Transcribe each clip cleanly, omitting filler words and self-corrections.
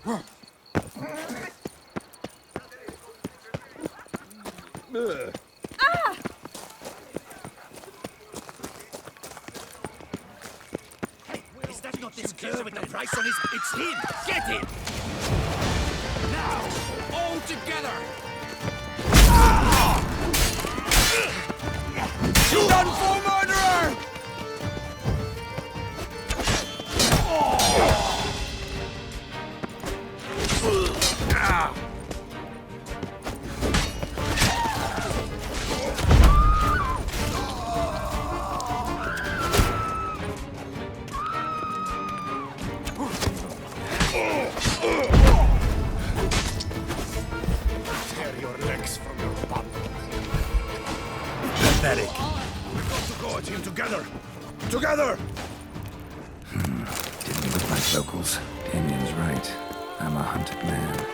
Is that not this kid with the price on his... It's him! Get him! Now! All together! You done for, murderer! Tear your legs from your body. Pathetic. We've got to go at him together! Together! Didn't look like locals. Damien's right. I'm a hunted man.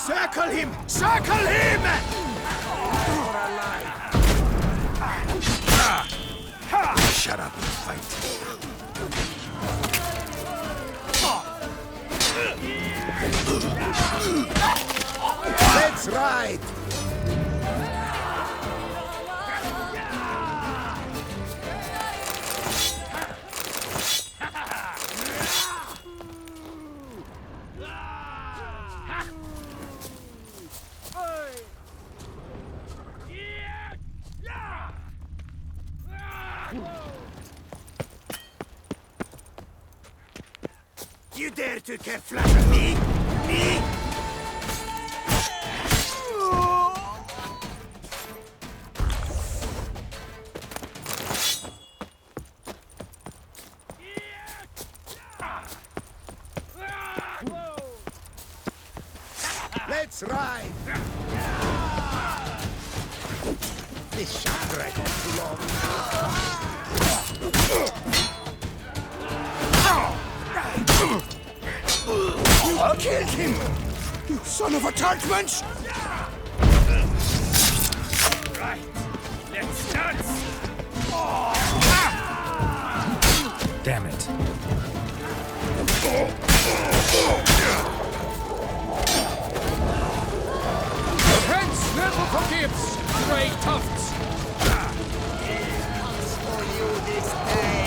Circle him! Circle him! Shut up and fight. Let's ride! You dare to care flatter me? Me? Let's ride! This shan't drag on too long. I killed him! You son of a tartmunch! Right, let's dance! Damn it. Prince never forgives, Grey Tufts! It comes for you this day!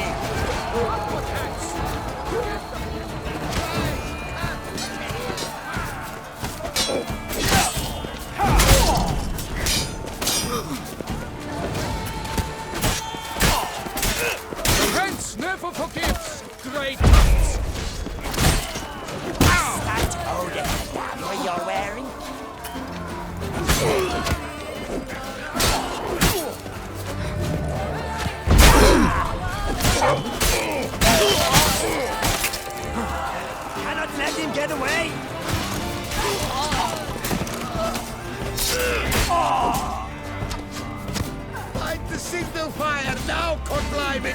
Prince never forgives, Grey Tufts! That Odin armor you're wearing? now, Godblimey!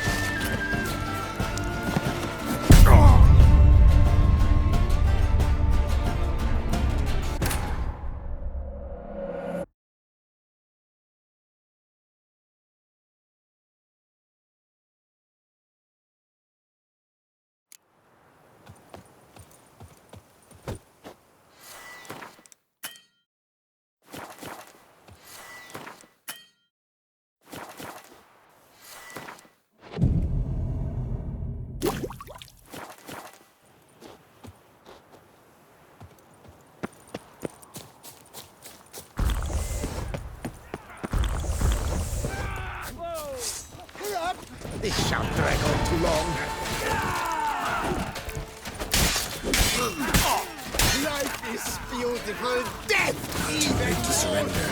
This shan't drag on too long. Life is beautiful, death even! Ready to surrender.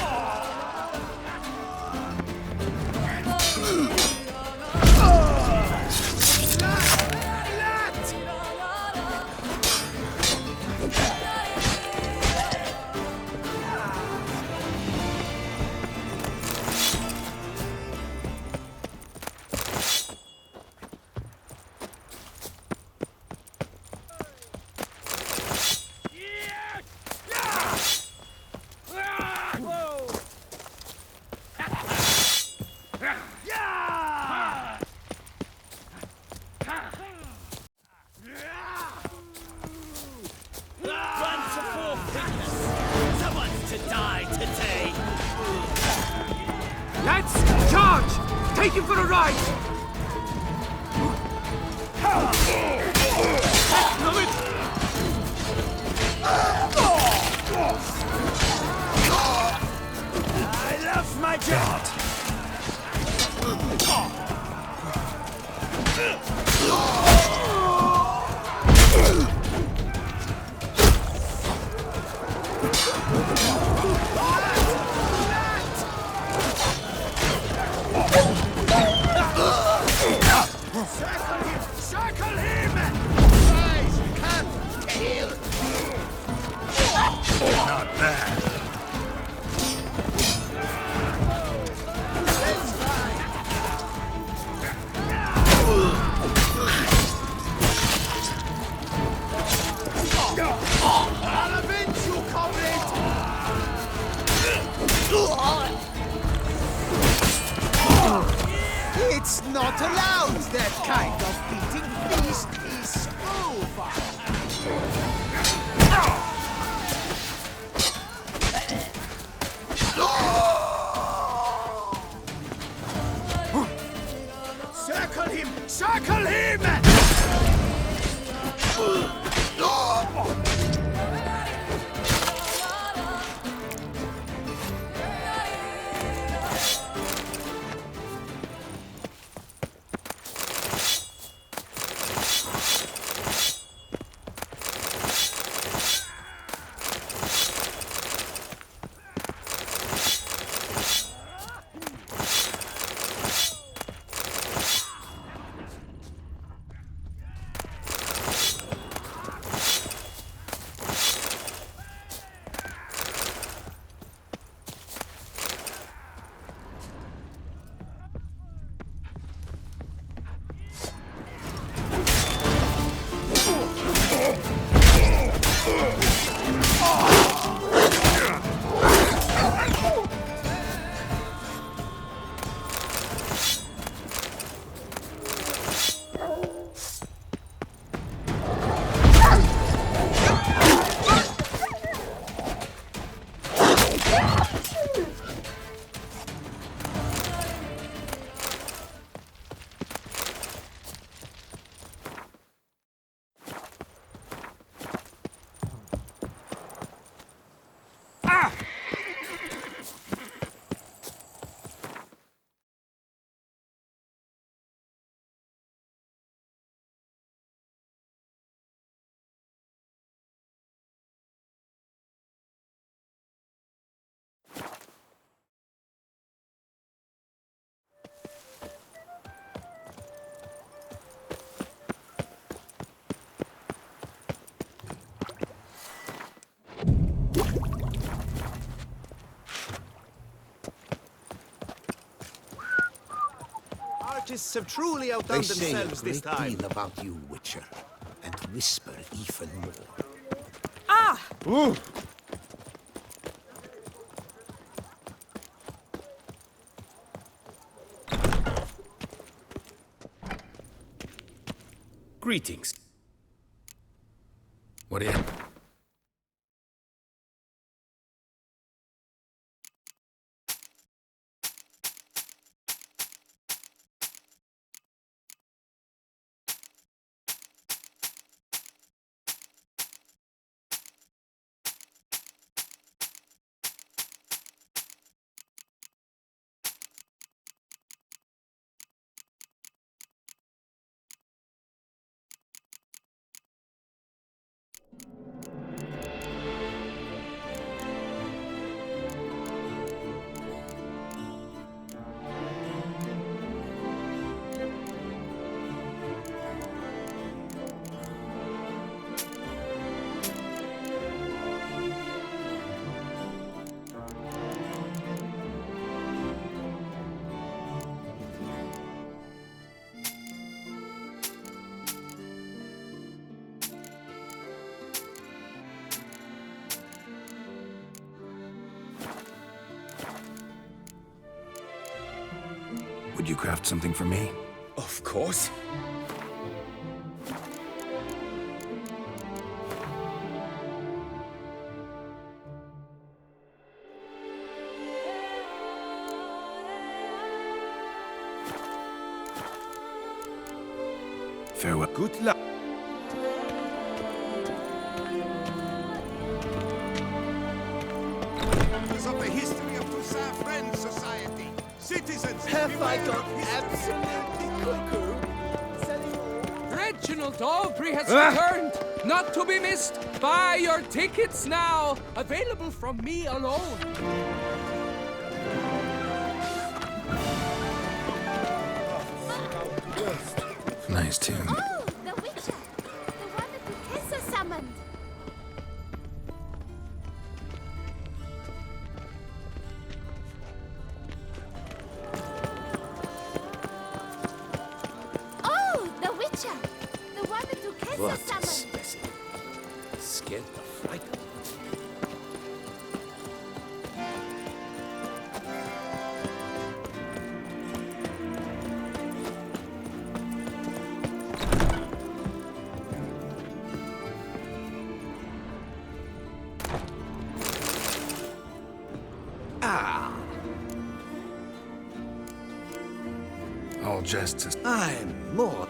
Let's charge! Take him for a ride! I love my job! Circle him! Guys, can't kill! Not bad. I'll avenge you, comrade! It's not allowed, that kind of beating. Feast is over. Circle him! Circle him! Artists have truly outdone They say a themselves this great time. deal about you, Witcher, and whisper even more. Ooh. Greetings. What do you... Would you craft something for me? Of course. Farewell. Good luck. Of the history of Toussaint Friends Society. Citizens, Have I beware got of history. absolutely cuckoo? Reginald Aubrey has returned, not to be missed. Buy your tickets now. Available from me alone. Nice tune. Oh, the Witcher! The one that Duquesa summoned! Oh, the Witcher! The one that Duquesa What a summoned! specimen. Scared the fright out of me. All jests aside. I'm more.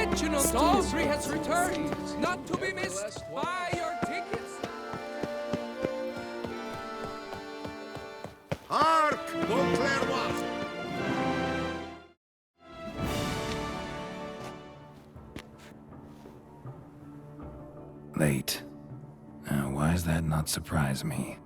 Reginald Daltrey has returned, not to be missed. Buy your tickets. Hark, Montclair! Late. Now, why does that not surprise me?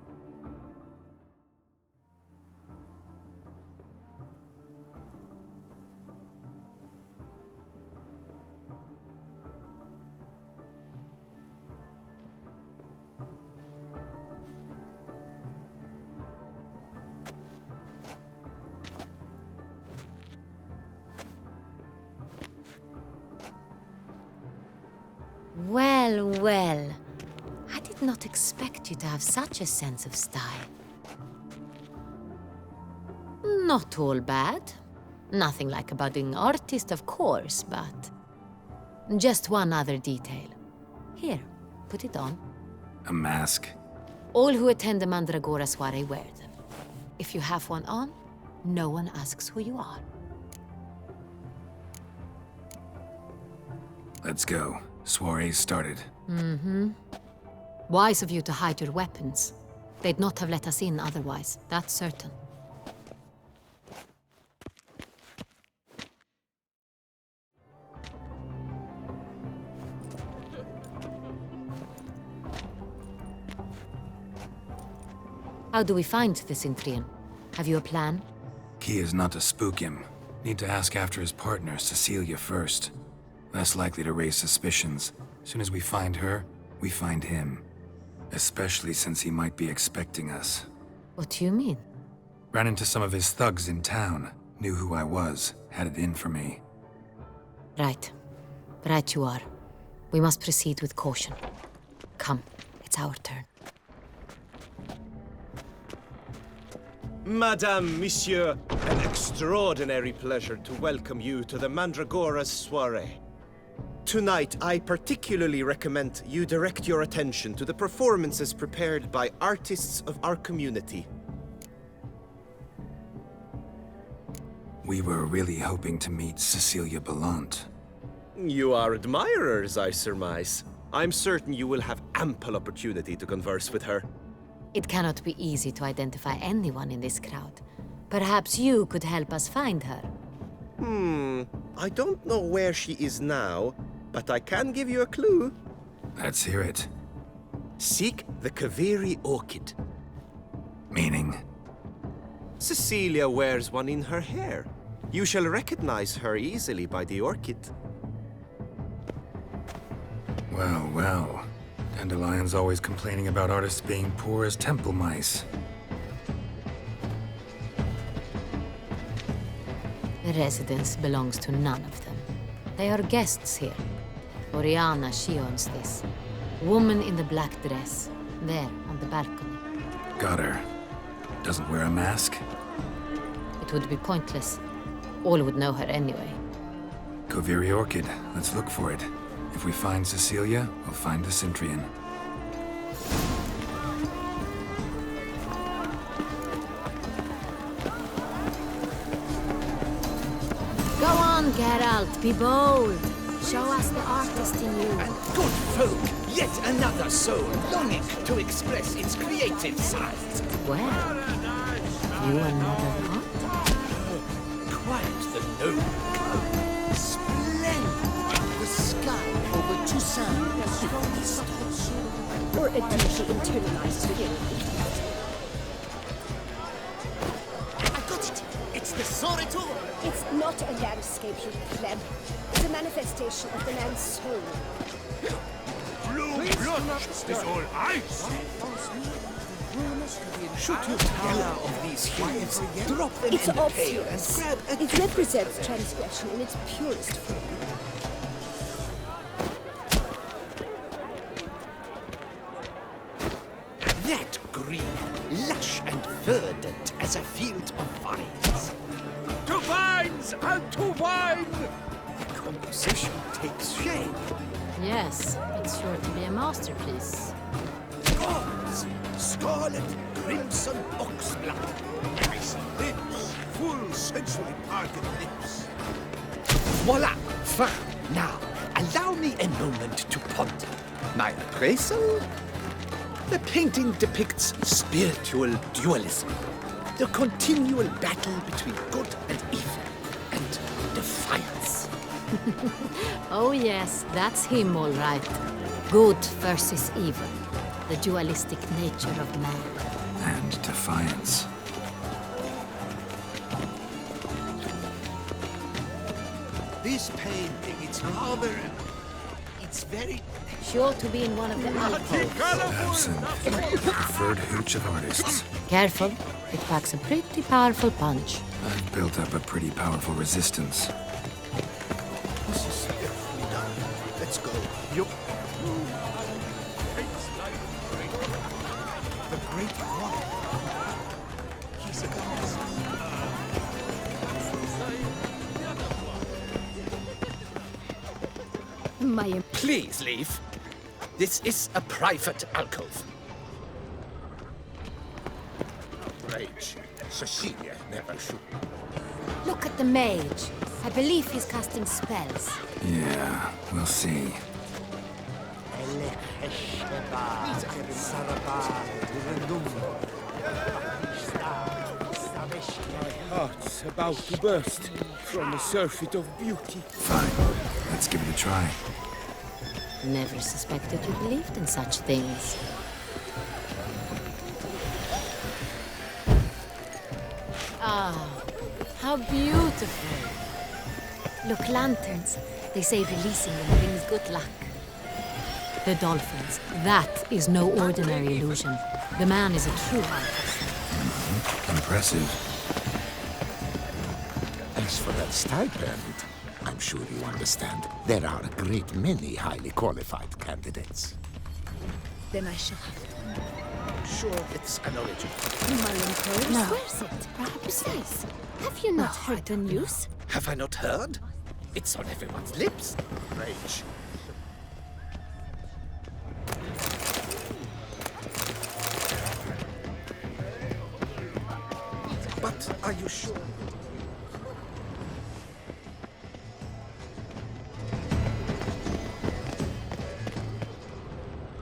Well, well. I did not expect you to have such a sense of style. Not all bad. Nothing like a budding artist, of course, but... just one other detail. Here, put it on. A mask? All who attend the Mandragora soiree wear them. If you have one on, no one asks who you are. Let's go. Soiree started. Wise of you to hide your weapons. They'd not have let us in otherwise, that's certain. How do we find the Cintrian? Have you a plan? Key is not to spook him. Need to ask after his partner, Cecilia, first. Less likely to raise suspicions. As soon as we find her, we find him. Especially since he might be expecting us. What do you mean? Ran into some of his thugs in town. Knew who I was. Had it in for me. Right. Right you are. We must proceed with caution. Come, it's our turn. Madame, Monsieur, an extraordinary pleasure to welcome you to the Mandragora's soiree. Tonight, I particularly recommend you direct your attention to the performances prepared by artists of our community. We were really hoping to meet Cecilia Belant. You are admirers, I surmise. I'm certain you will have ample opportunity to converse with her. It cannot be easy to identify anyone in this crowd. Perhaps you could help us find her. I don't know where she is now, but I can give you a clue. Let's hear it. Seek the Kaveri orchid. Meaning? Cecilia wears one in her hair. You shall recognize her easily by the orchid. Well, well. Dandelion's always complaining about artists being poor as temple mice. The residence belongs to none of them. They are guests here. Oriana, she owns this. Woman in the black dress. There, on the balcony. Got her. Doesn't wear a mask? It would be pointless. All would know her anyway. Koviri Orchid. Let's look for it. If we find Cecilia, we'll find the Centrian. Go on, Geralt, be bold. Show us the artist in you. And good folk, yet another soul longing to express its creative side. Well, you another heart? Quite the noble colour. Splendid. The sky over Toussaint. Or a deeply internalized fear. I got it. It's the Soretor. It's not a landscape, you pleb. It's a manifestation of the man's soul. Blue blood is all ice. Should you tire of these hills, drop them It's in the pail and obvious. grab a It represents transgression in its purest form. that green, lush and verdant as a field of vines. To vines and to wine! The composition takes shape. Yes, it's sure to be a masterpiece. Gods, scarlet, crimson oxblood. Nice lips. Full sensually parted lips. Voila! Fine. Now, allow me a moment to ponder. My appraisal? The painting depicts spiritual dualism. The continual battle between good and evil. And defiance. Oh yes, that's him all right. Good versus evil. The dualistic nature of man. And defiance. This painting, it's rather... It's very... Sure to be in one of the alcoves. Absent. Preferred hooch of artists. Careful, it packs a pretty powerful punch. I've built up a pretty powerful resistance. This is beautifully done. Let's go. Yup. The great one. He's a dancer. My Please leave. This is a private alcove. Rage. Cecilia never should. Look at the mage. I believe he's casting spells. Yeah, we'll see. Heart's about to burst from the surfeit of beauty. Fine. Let's give it a try. Never suspected you believed in such things. Ah, how beautiful. Look, lanterns. They say releasing them brings good luck. The dolphins. That is no ordinary illusion. The man is a true artist. Impressive. As for that stipend, I'm sure you understand. There are a great many highly qualified candidates. Then I shall have it. Sure, it's an origin. My employer swears it. Besides, have you not heard the news? Have I not heard? It's on everyone's lips. Rage. But are you sure?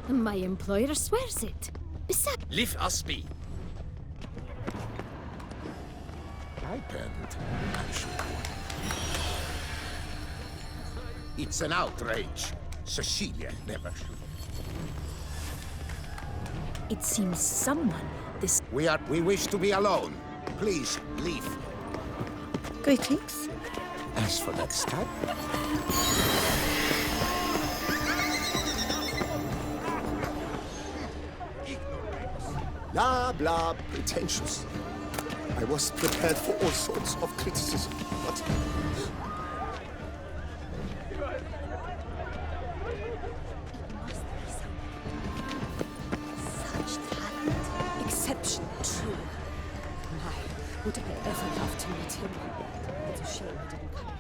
My employer swears it. Besides, Leave us be. Stipend? I'm sure. It's an outrage. Cecilia never should. it seems someone this We wish to be alone. Please, leave. greetings. As for that stipend... Blah, blah, pretentious. I was prepared for all sorts of criticism, but... Such talent. Exceptional, too. My, would I ever love to meet him? It's a shame he didn't come.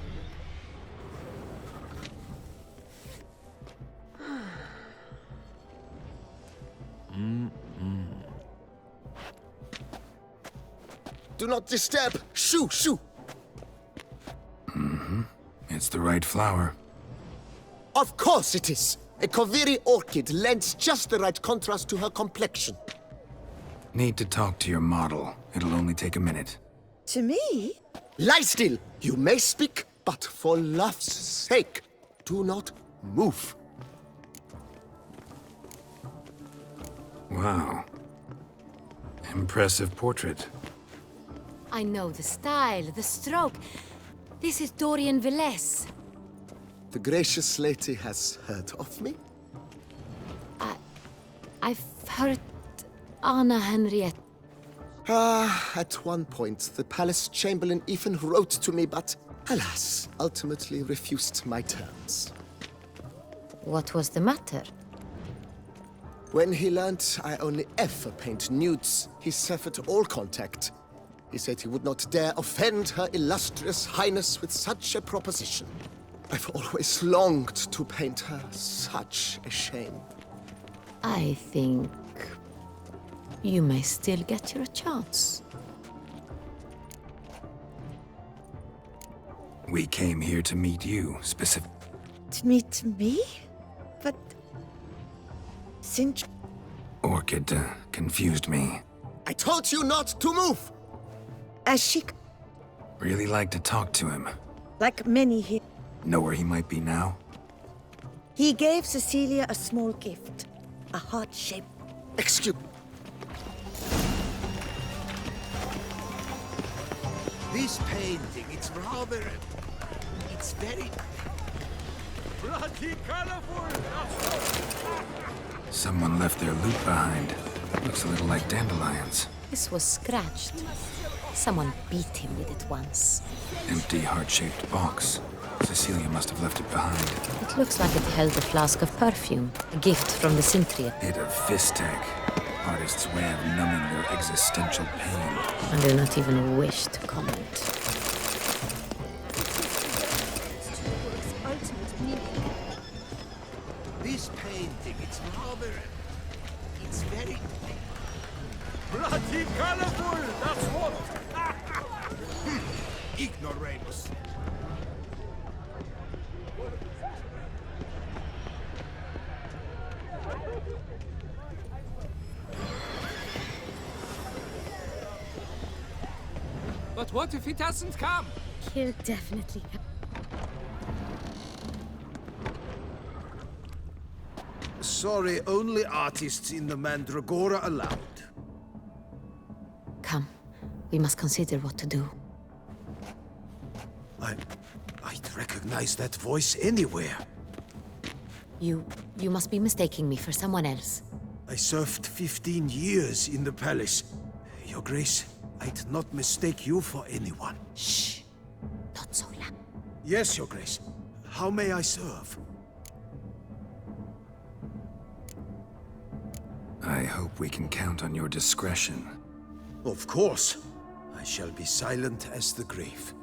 Do not disturb! Shoo, shoo! It's the right flower. Of course it is! A Koviri orchid lends just the right contrast to her complexion. Need to talk to your model. It'll only take a minute. To me? Lie still! You may speak, but for love's sake, do not move. Wow. Impressive portrait. I know the style, the stroke. This is Dorian Velez. The gracious lady has heard of me? I've heard Anna Henriette. At one point, the palace chamberlain even wrote to me, but alas, ultimately refused my terms. What was the matter? When he learned I only ever paint nudes, he severed all contact. He said he would not dare offend her illustrious highness with such a proposition. I've always longed to paint her. Such a shame. I think you may still get your chance. We came here to meet you, To meet me? But... Since... Orchid confused me. I told you not to move! Ashik, Really like to talk to him. like many here, Know where he might be now? he gave Cecilia a small gift. A heart-shaped... Excuse... This painting, it's rather... It's very... bloody colorful! Someone left their loot behind. Looks a little like dandelions. This was scratched. Someone beat him with it once. Empty heart-shaped box. Cecilia must have left it behind. It looks like it held a flask of perfume. A gift from the Sintrian. Bit of Vistag. Artist's way of numbing their existential pain. I do not even wish to comment. This painting, it's rather... It's very... bloody colorful! That's what! Ignoramus. But what if he doesn't come? He'll definitely come. Sorry, only artists in the Mandragora allowed. Come. We must consider what to do. I'd recognize that voice anywhere. You must be mistaking me for someone else. I served 15 years in the palace. Your Grace, I'd not mistake you for anyone. Shh. Not so loud. Yes, Your Grace. How may I serve? I hope we can count on your discretion. Of course. I shall be silent as the grave.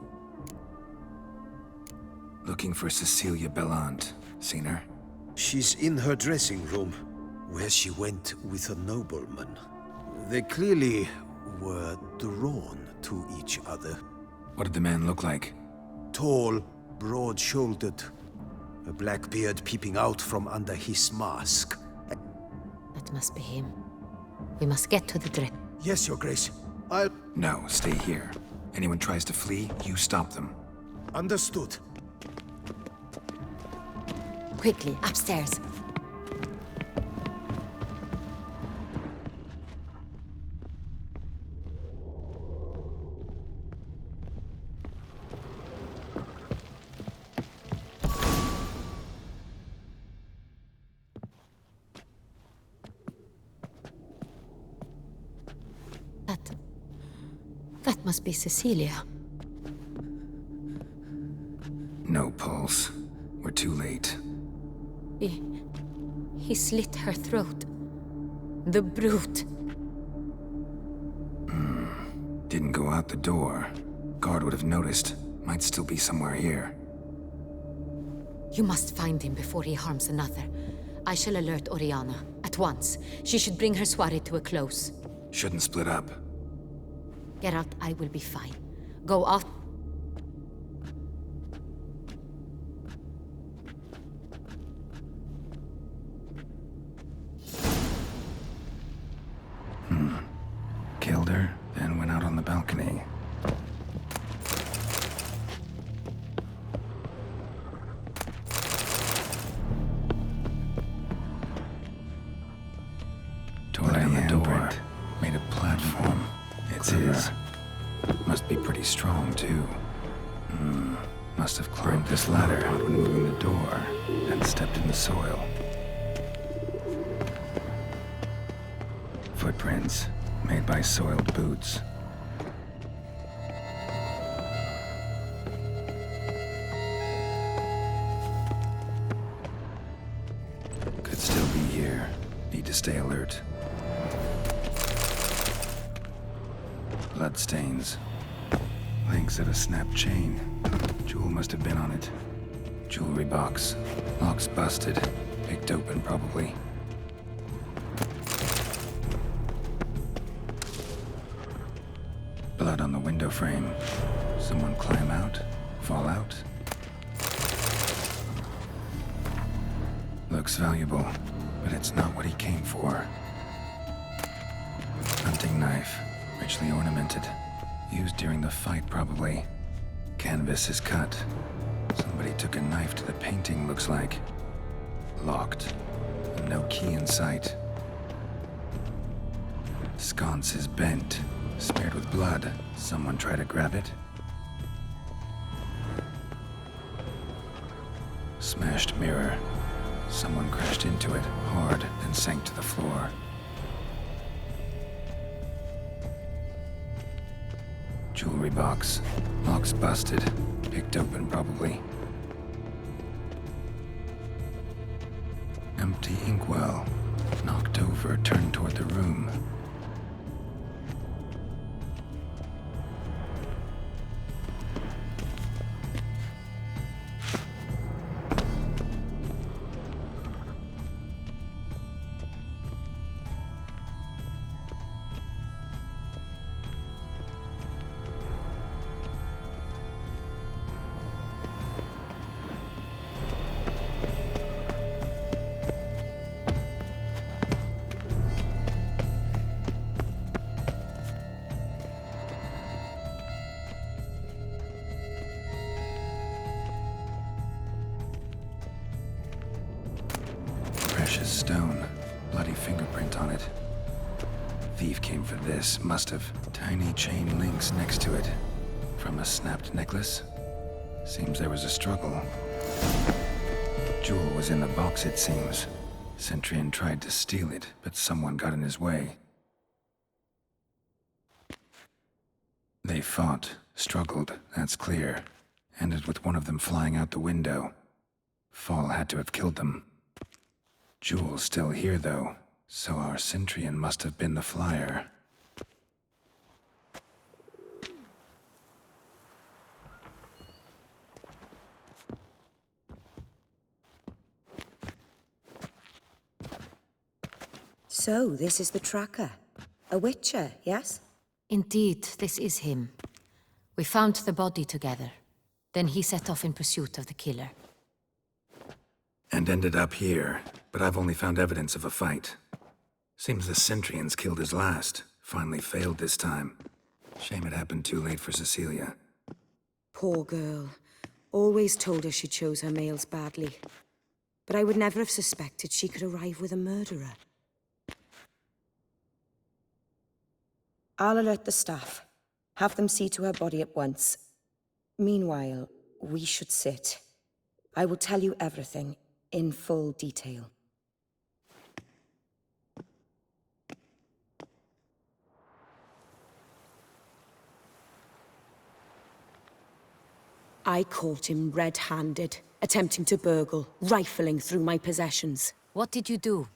Looking for Cecilia Bellant. Seen her? She's in her dressing room, where she went with a nobleman. They clearly were drawn to each other. What did the man look like? Tall, broad-shouldered, a black beard peeping out from under his mask. That must be him. We must get to the dress. Yes, Your Grace. I'll... No, stay here. Anyone tries to flee, you stop them. Understood. Quickly, upstairs. That must be Cecilia. No pulse. We're too late. He slit her throat. The brute. Didn't go out the door. Guard would have noticed. Might still be somewhere here. You must find him before he harms another. I shall alert Oriana. At once. She should bring her soirée to a close. Shouldn't split up. Geralt, I will be fine. Go out. Killed her, then went out on the balcony. Tore down the door, made a platform. It's his. Must be pretty strong, too. Must have climbed this ladder when moving the door, and stepped in the soil. Footprints, made by soiled boots. Could still be here. Need to stay alert. Bloodstains. Links of a snapped chain. Jewel must have been on it. Jewelry box. Lock's busted. Picked open, probably. Blood on the window frame. Someone climb out? Fall out? Looks valuable, but it's not what he came for. Hunting knife. Richly ornamented. Used during the fight, probably. Canvas is cut. Somebody took a knife to the painting, looks like. Locked. No key in sight. Sconce is bent. Smeared with blood. Someone try to grab it? Smashed mirror. Someone crashed into it, hard, then sank to the floor. Jewelry box. Lock's busted. Picked open, probably. Empty inkwell. Knocked over, turned toward the room. Precious stone. Bloody fingerprint on it. Thief came for this, must have. Tiny chain links next to it. From a snapped necklace? Seems there was a struggle. Jewel was in the box, it seems. Centurion tried to steal it, but someone got in his way. They fought, struggled, that's clear. Ended with one of them flying out the window. Fall had to have killed them. Jewel's still here, though, so our Centurion must have been the flyer. So, this is the tracker. A witcher, yes? Indeed, this is him. We found the body together. Then he set off in pursuit of the killer. And ended up here, but I've only found evidence of a fight. Seems the Centurions killed his last. Finally failed this time. Shame it happened too late for Cecilia. Poor girl. Always told her she chose her males badly. But I would never have suspected she could arrive with a murderer. I'll alert the staff. Have them see to her body at once. Meanwhile, we should sit. I will tell you everything, in full detail. I caught him red-handed, attempting to burgle, rifling through my possessions. What did you do?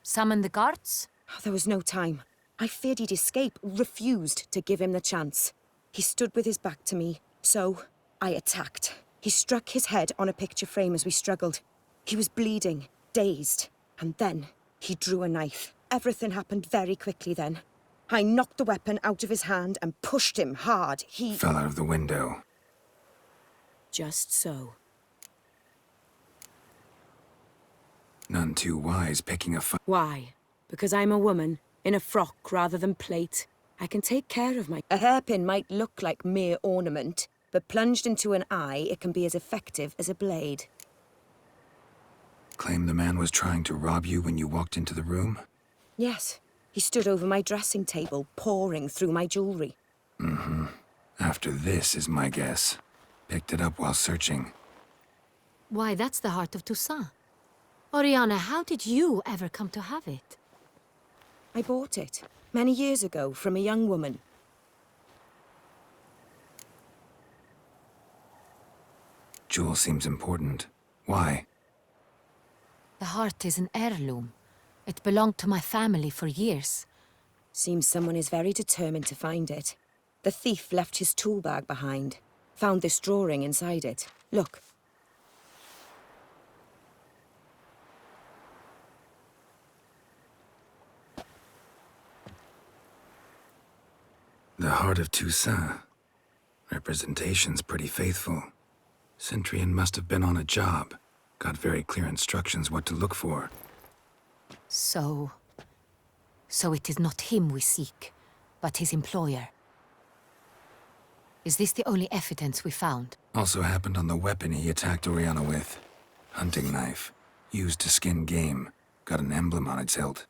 Summon the guards? There was no time. I feared he'd escape, refused to give him the chance. He stood with his back to me, so I attacked. He struck his head on a picture frame as we struggled. He was bleeding, dazed, and then he drew a knife. Everything happened very quickly then. I knocked the weapon out of his hand and pushed him hard. He fell out of the window. Just so. None too wise picking a fight. Why? Because I'm a woman, in a frock rather than plate. I can take care of my... A hairpin might look like mere ornament, but plunged into an eye, it can be as effective as a blade. Claim the man was trying to rob you when you walked into the room? Yes. He stood over my dressing table, pouring through my jewelry. Mm-hmm. After this is my guess. Picked it up while searching. Why, that's the heart of Toussaint. Oriana, how did you ever come to have it? I bought it, many years ago, from a young woman. Jewel seems important. Why? The heart is an heirloom. It belonged to my family for years. Seems someone is very determined to find it. The thief left his tool bag behind. Found this drawing inside it. Look. The heart of Toussaint. Representation's pretty faithful. Centurion must have been on a job. Got very clear instructions what to look for. So it is not him we seek, but his employer. Is this the only evidence we found? Also happened on the weapon he attacked Oriana with. Hunting knife. Used to skin game. Got an emblem on its hilt.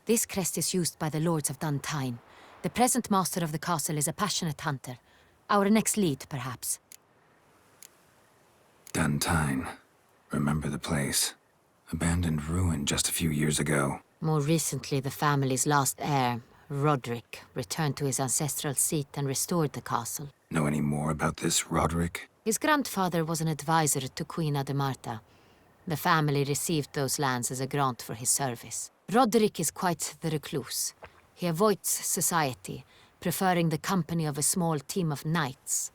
This crest is used by the Lords of Duntine. The present master of the castle is a passionate hunter. Our next lead, perhaps. Duntine. Remember the place. Abandoned ruin just a few years ago. More recently, the family's last heir, Roderick, returned to his ancestral seat and restored the castle. Know any more about this Roderick? His grandfather was an advisor to Queen Ademarta. The family received those lands as a grant for his service. Roderick is quite the recluse. He avoids society, preferring the company of a small team of knights,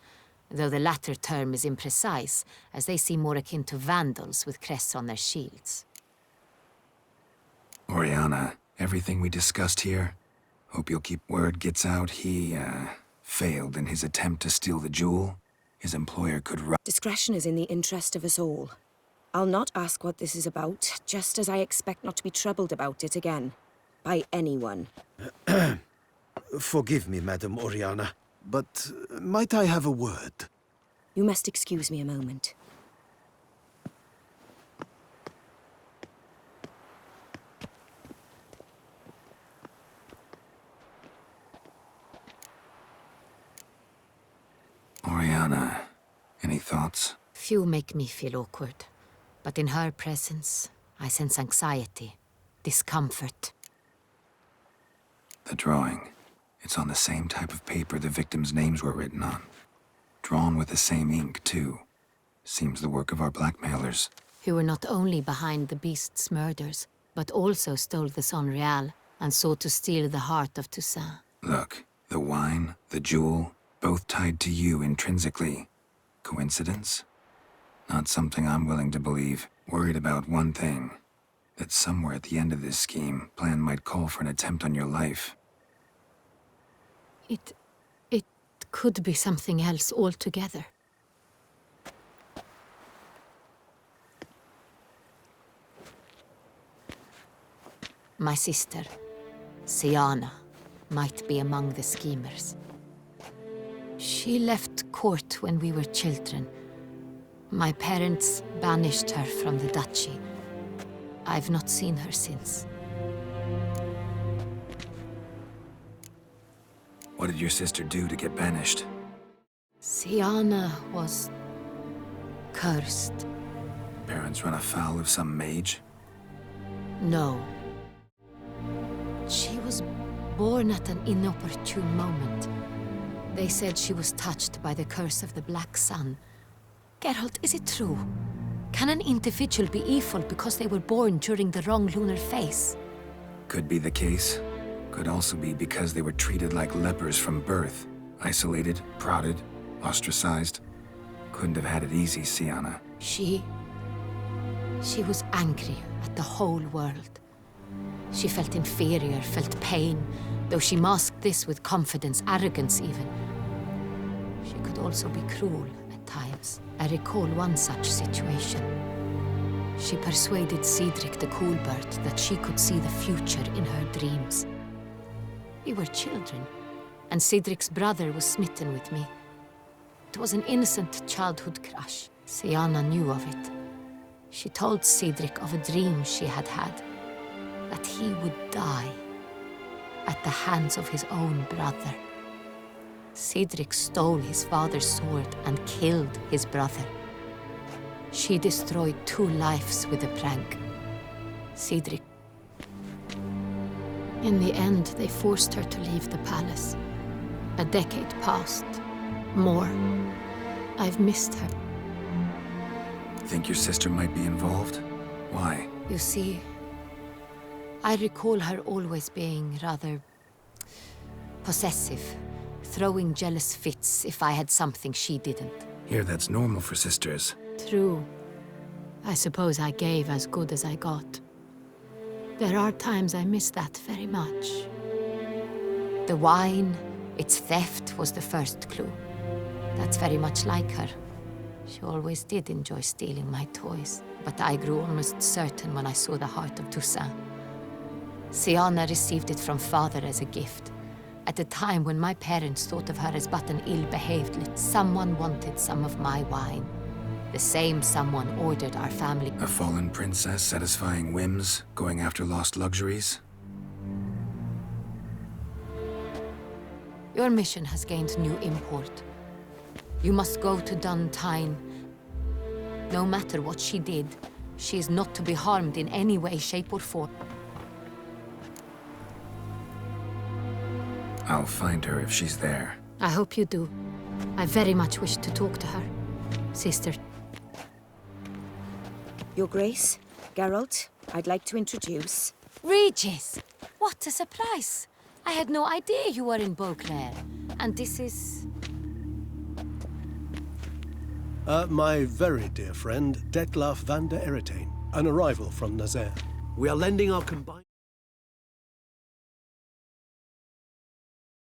though the latter term is imprecise, as they seem more akin to vandals with crests on their shields. Oriana, everything we discussed here, hope you'll keep word gets out he, failed in his attempt to steal the jewel. His employer could Discretion is in the interest of us all. I'll not ask what this is about, just as I expect not to be troubled about it again. By anyone. Forgive me, Madam Oriana, but might I have a word? You must excuse me a moment. Oriana, any thoughts? Few make me feel awkward, but in her presence, I sense anxiety, discomfort. The drawing. It's on the same type of paper the victims' names were written on. Drawn with the same ink, too. Seems the work of our blackmailers. Who were not only behind the beast's murders, but also stole the Sonreal and sought to steal the heart of Toussaint. Look, the wine, the jewel, both tied to you intrinsically. Coincidence? Not something I'm willing to believe. Worried about one thing. That somewhere at the end of this scheme, plan might call for an attempt on your life. It could be something else altogether. My sister, Siana, might be among the schemers. She left court when we were children. My parents banished her from the duchy. I've not seen her since. What did your sister do to get banished? Siana was cursed. Parents run afoul of some mage? No. She was born at an inopportune moment. They said she was touched by the curse of the Black Sun. Geralt, is it true? Can an individual be evil because they were born during the wrong lunar phase? Could be the case. Could also be because they were treated like lepers from birth. Isolated, prodded, ostracized. Couldn't have had it easy, Siana. She was angry at the whole world. She felt inferior, felt pain, though she masked this with confidence, arrogance even. She could also be cruel at times. I recall one such situation. She persuaded Cedric the Coolbird that she could see the future in her dreams. We were children, and Cedric's brother was smitten with me. It was an innocent childhood crush. Siana knew of it. She told Cedric of a dream she had had, that he would die at the hands of his own brother. Cedric stole his father's sword and killed his brother. She destroyed 2 lives with a prank. Cedric. In the end, they forced her to leave the palace. A decade passed. More. I've missed her. Think your sister might be involved? Why? You see, I recall her always being rather possessive, throwing jealous fits if I had something she didn't. Here, that's normal for sisters. True. I suppose I gave as good as I got. There are times I miss that very much. The wine, its theft was the first clue. That's very much like her. She always did enjoy stealing my toys, but I grew almost certain when I saw the heart of Toussaint. Siana received it from father as a gift. At a time when my parents thought of her as but an ill-behaved someone wanted some of my wine. The same someone ordered our family. A fallen princess satisfying whims, going after lost luxuries? Your mission has gained new import. You must go to Duntine. No matter what she did, she is not to be harmed in any way, shape, or form. I'll find her if she's there. I hope you do. I very much wish to talk to her. Sister. Your Grace, Geralt, I'd like to introduce... Regis! What a surprise! I had no idea you were in Beauclair. And this is... My very dear friend, Detlaf van der Eretain, an arrival from Nazaire. We are lending our combined...